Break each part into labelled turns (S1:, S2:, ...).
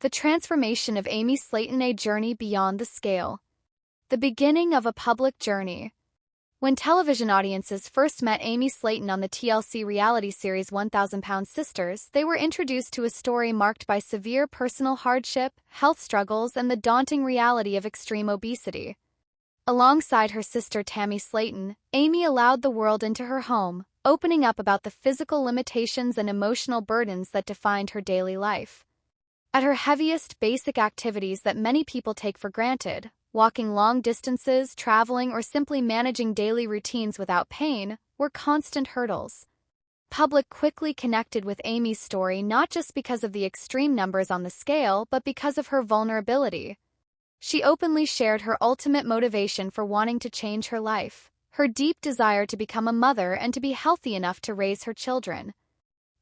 S1: The transformation of Amy Slaton, a journey beyond the scale. The beginning of a public journey. When television audiences first met Amy Slaton on the TLC reality series 1,000-Pound Sisters, they were introduced to a story marked by severe personal hardship, health struggles, and the daunting reality of extreme obesity. Alongside her sister Tammy Slaton, Amy allowed the world into her home, opening up about the physical limitations and emotional burdens that defined her daily life. At her heaviest, basic activities that many people take for granted, walking long distances, traveling, or simply managing daily routines without pain, were constant hurdles. Public quickly connected with Amy's story not just because of the extreme numbers on the scale, but because of her vulnerability. She openly shared her ultimate motivation for wanting to change her life, her deep desire to become a mother and to be healthy enough to raise her children.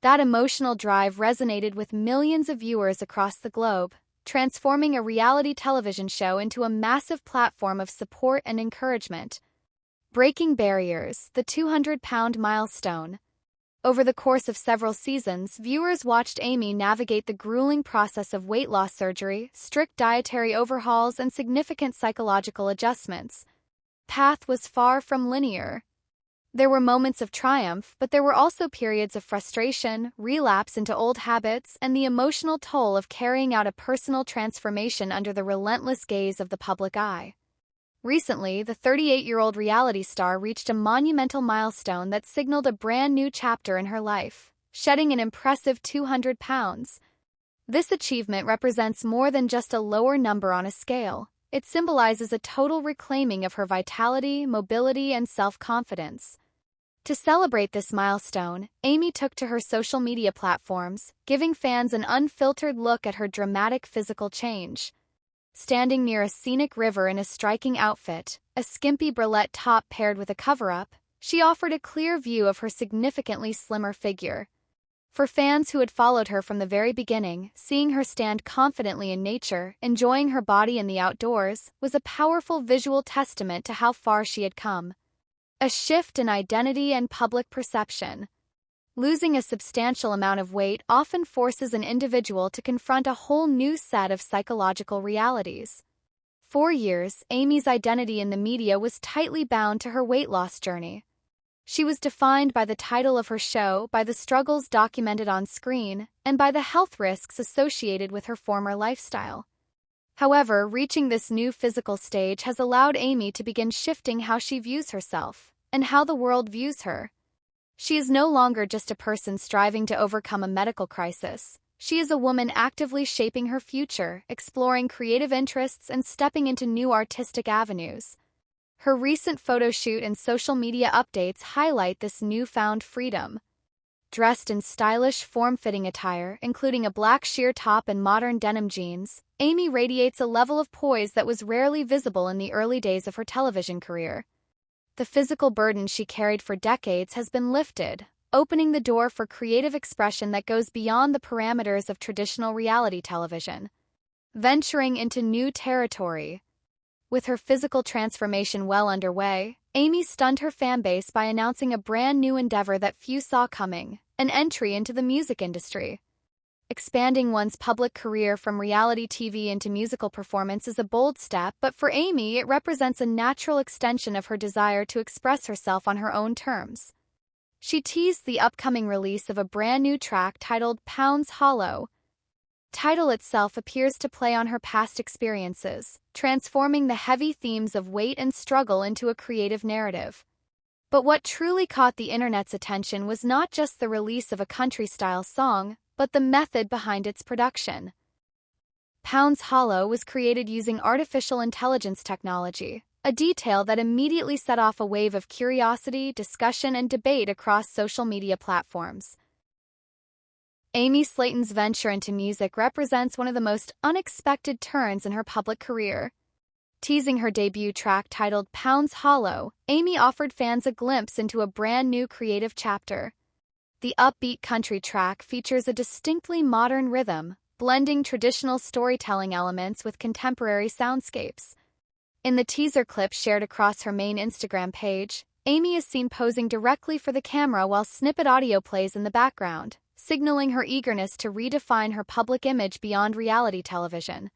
S1: That emotional drive resonated with millions of viewers across the globe, transforming a reality television show into a massive platform of support and encouragement. Breaking barriers, the 200-pound milestone. Over the course of several seasons, viewers watched Amy navigate the grueling process of weight loss surgery, strict dietary overhauls, and significant psychological adjustments. Path was far from linear. There were moments of triumph, but there were also periods of frustration, relapse into old habits, and the emotional toll of carrying out a personal transformation under the relentless gaze of the public eye. Recently, the 38-year-old reality star reached a monumental milestone that signaled a brand new chapter in her life, shedding an impressive 200 pounds. This achievement represents more than just a lower number on a scale. It symbolizes a total reclaiming of her vitality, mobility, and self-confidence. To celebrate this milestone, Amy took to her social media platforms, giving fans an unfiltered look at her dramatic physical change. Standing near a scenic river in a striking outfit, a skimpy bralette top paired with a cover-up, she offered a clear view of her significantly slimmer figure. For fans who had followed her from the very beginning, seeing her stand confidently in nature, enjoying her body in the outdoors, was a powerful visual testament to how far she had come. A shift in identity and public perception. Losing a substantial amount of weight often forces an individual to confront a whole new set of psychological realities. For years, Amy's identity in the media was tightly bound to her weight loss journey. She was defined by the title of her show, by the struggles documented on screen, and by the health risks associated with her former lifestyle. However, reaching this new physical stage has allowed Amy to begin shifting how she views herself, and how the world views her. She is no longer just a person striving to overcome a medical crisis. She is a woman actively shaping her future, exploring creative interests, and stepping into new artistic avenues. Her recent photo shoot and social media updates highlight this newfound freedom. Dressed in stylish, form-fitting attire, including a black sheer top and modern denim jeans, Amy radiates a level of poise that was rarely visible in the early days of her television career. The physical burden she carried for decades has been lifted, opening the door for creative expression that goes beyond the parameters of traditional reality television. Venturing into new territory. With her physical transformation well underway, Amy stunned her fanbase by announcing a brand new endeavor that few saw coming, an entry into the music industry. Expanding one's public career from reality TV into musical performance is a bold step, but for Amy, it represents a natural extension of her desire to express herself on her own terms. She teased the upcoming release of a brand new track titled Pounds Hollow. Title itself appears to play on her past experiences, transforming the heavy themes of weight and struggle into a creative narrative. But what truly caught the internet's attention was not just the release of a country-style song, but the method behind its production. Pounds Hollow was created using artificial intelligence technology, a detail that immediately set off a wave of curiosity, discussion, and debate across social media platforms. Amy Slaton's venture into music represents one of the most unexpected turns in her public career. Teasing her debut track titled Pounds Hollow, Amy offered fans a glimpse into a brand new creative chapter. The upbeat country track features a distinctly modern rhythm, blending traditional storytelling elements with contemporary soundscapes. In the teaser clip shared across her main Instagram page, Amy is seen posing directly for the camera while snippet audio plays in the background, signaling her eagerness to redefine her public image beyond reality television.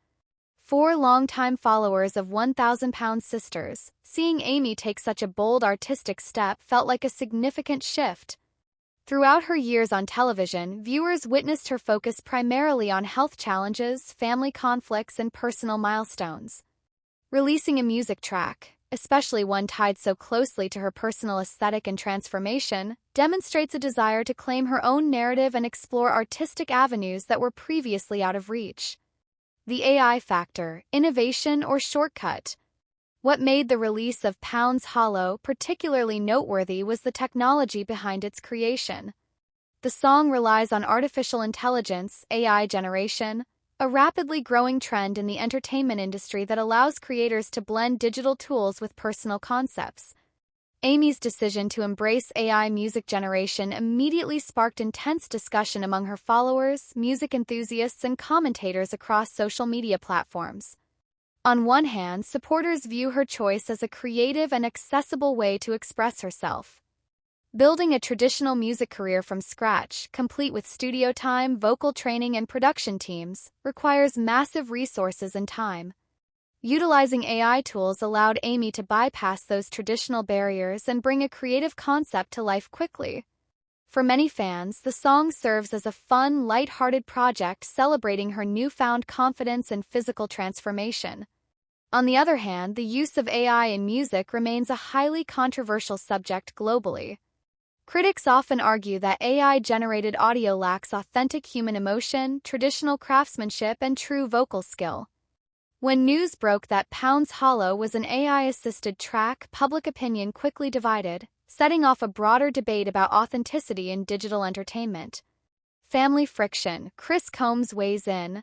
S1: For longtime followers of 1,000 Pound Sisters, seeing Amy take such a bold artistic step felt like a significant shift. Throughout her years on television, viewers witnessed her focus primarily on health challenges, family conflicts, and personal milestones. Releasing a music track, especially one tied so closely to her personal aesthetic and transformation, demonstrates a desire to claim her own narrative and explore artistic avenues that were previously out of reach. The AI factor, innovation, or shortcut. What made the release of Pounds Hollow particularly noteworthy was the technology behind its creation. The song relies on artificial intelligence, AI generation, a rapidly growing trend in the entertainment industry that allows creators to blend digital tools with personal concepts. Amy's decision to embrace AI music generation immediately sparked intense discussion among her followers, music enthusiasts, and commentators across social media platforms. On one hand, supporters view her choice as a creative and accessible way to express herself. Building a traditional music career from scratch, complete with studio time, vocal training, and production teams, requires massive resources and time. Utilizing AI tools allowed Amy to bypass those traditional barriers and bring a creative concept to life quickly. For many fans, the song serves as a fun, light-hearted project celebrating her newfound confidence and physical transformation. On the other hand, the use of AI in music remains a highly controversial subject globally. Critics often argue that AI-generated audio lacks authentic human emotion, traditional craftsmanship, and true vocal skill. When news broke that Pounds Hollow was an AI-assisted track, public opinion quickly divided, setting off a broader debate about authenticity in digital entertainment. Family friction. Chris Combs weighs in.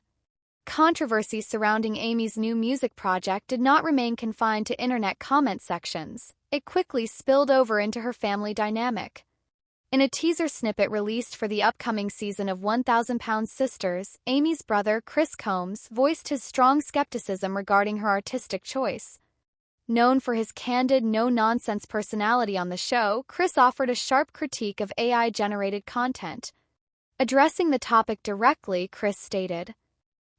S1: Controversy surrounding Amy's new music project did not remain confined to internet comment sections. It quickly spilled over into her family dynamic. In a teaser snippet released for the upcoming season of 1,000 Pound Sisters, Amy's brother, Chris Combs, voiced his strong skepticism regarding her artistic choice. Known for his candid, no-nonsense personality on the show, Chris offered a sharp critique of AI-generated content. Addressing the topic directly, Chris stated,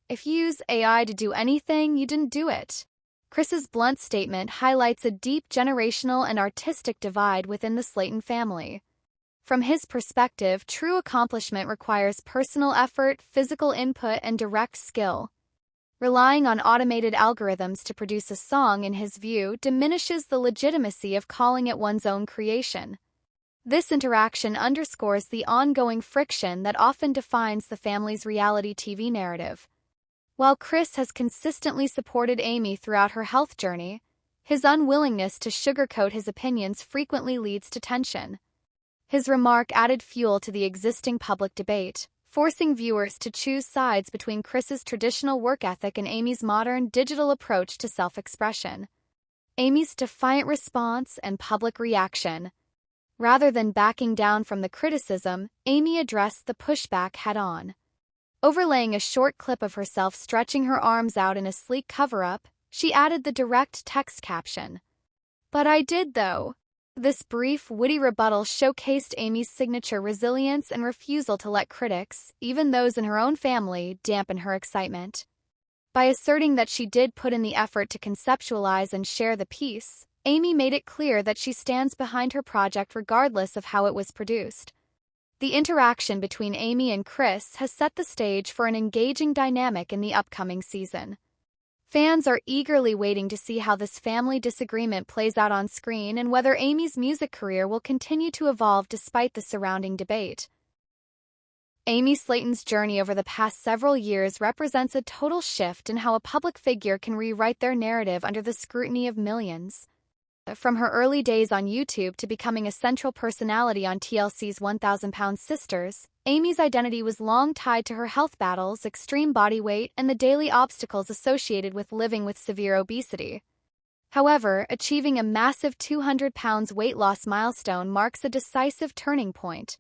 S1: "If you use AI to do anything, you didn't do it." Chris's blunt statement highlights a deep generational and artistic divide within the Slaton family. From his perspective, true accomplishment requires personal effort, physical input, and direct skill. Relying on automated algorithms to produce a song, in his view, diminishes the legitimacy of calling it one's own creation. This interaction underscores the ongoing friction that often defines the family's reality TV narrative. While Chris has consistently supported Amy throughout her health journey, his unwillingness to sugarcoat his opinions frequently leads to tension. His remark added fuel to the existing public debate, forcing viewers to choose sides between Chris's traditional work ethic and Amy's modern, digital approach to self-expression. Amy's defiant response and public reaction. Rather than backing down from the criticism, Amy addressed the pushback head-on. Overlaying a short clip of herself stretching her arms out in a sleek cover-up, she added the direct text caption, "But I did, though." This brief, witty rebuttal showcased Amy's signature resilience and refusal to let critics, even those in her own family, dampen her excitement. By asserting that she did put in the effort to conceptualize and share the piece, Amy made it clear that she stands behind her project regardless of how it was produced. The interaction between Amy and Chris has set the stage for an engaging dynamic in the upcoming season. Fans are eagerly waiting to see how this family disagreement plays out on screen and whether Amy's music career will continue to evolve despite the surrounding debate. Amy Slaton's journey over the past several years represents a total shift in how a public figure can rewrite their narrative under the scrutiny of millions. From her early days on YouTube to becoming a central personality on TLC's 1,000 Pound Sisters, Amy's identity was long tied to her health battles, extreme body weight, and the daily obstacles associated with living with severe obesity. However, achieving a massive 200 pounds weight loss milestone marks a decisive turning point.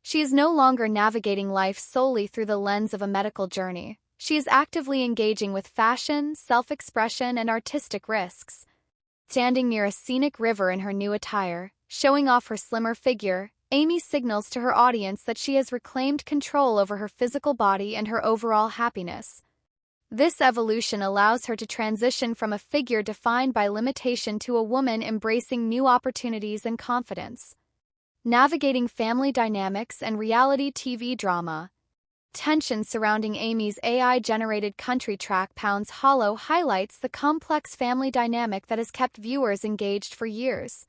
S1: She is no longer navigating life solely through the lens of a medical journey. She is actively engaging with fashion, self-expression, and artistic risks. Standing near a scenic river in her new attire, showing off her slimmer figure, Amy signals to her audience that she has reclaimed control over her physical body and her overall happiness. This evolution allows her to transition from a figure defined by limitation to a woman embracing new opportunities and confidence. Navigating family dynamics and reality TV drama. Tension surrounding Amy's AI-generated country track Pounds Hollow highlights the complex family dynamic that has kept viewers engaged for years.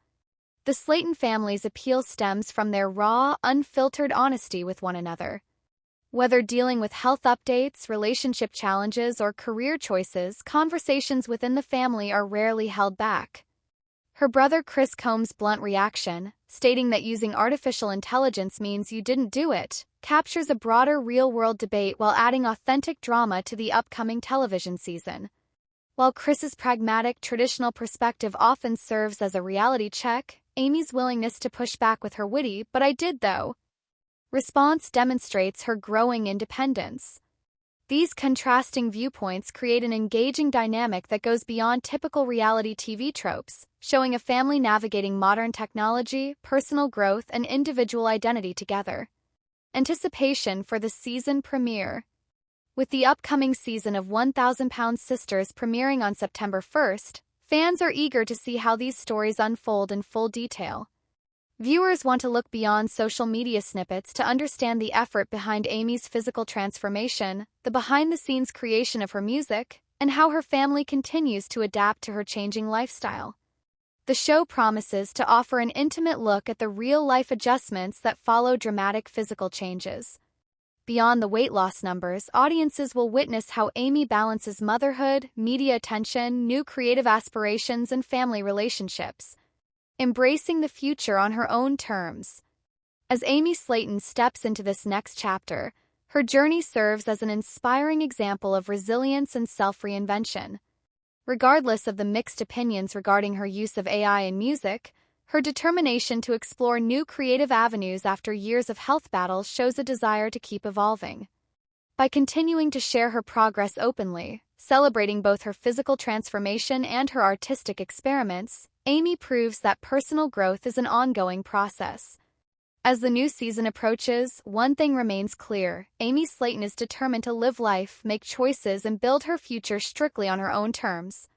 S1: The Slaton family's appeal stems from their raw, unfiltered honesty with one another. Whether dealing with health updates, relationship challenges, or career choices, conversations within the family are rarely held back. Her brother Chris Combs' blunt reaction, stating that using artificial intelligence means you didn't do it, captures a broader real-world debate while adding authentic drama to the upcoming television season. While Chris's pragmatic, traditional perspective often serves as a reality check, Amy's willingness to push back with her witty "but I did though" response demonstrates her growing independence. These contrasting viewpoints create an engaging dynamic that goes beyond typical reality TV tropes, showing a family navigating modern technology, personal growth, and individual identity together. Anticipation for the season premiere. With the upcoming season of 1,000 Pound Sisters premiering on September 1st, fans are eager to see how these stories unfold in full detail. Viewers want to look beyond social media snippets to understand the effort behind Amy's physical transformation, the behind-the-scenes creation of her music, and how her family continues to adapt to her changing lifestyle. The show promises to offer an intimate look at the real-life adjustments that follow dramatic physical changes. Beyond the weight loss numbers, audiences will witness how Amy balances motherhood, media attention, new creative aspirations, and family relationships, embracing the future on her own terms. As Amy Slaton steps into this next chapter, her journey serves as an inspiring example of resilience and self-reinvention. Regardless of the mixed opinions regarding her use of AI in music, her determination to explore new creative avenues after years of health battles shows a desire to keep evolving. By continuing to share her progress openly, celebrating both her physical transformation and her artistic experiments, Amy proves that personal growth is an ongoing process. As the new season approaches, one thing remains clear: Amy Slaton is determined to live life, make choices, and build her future strictly on her own terms.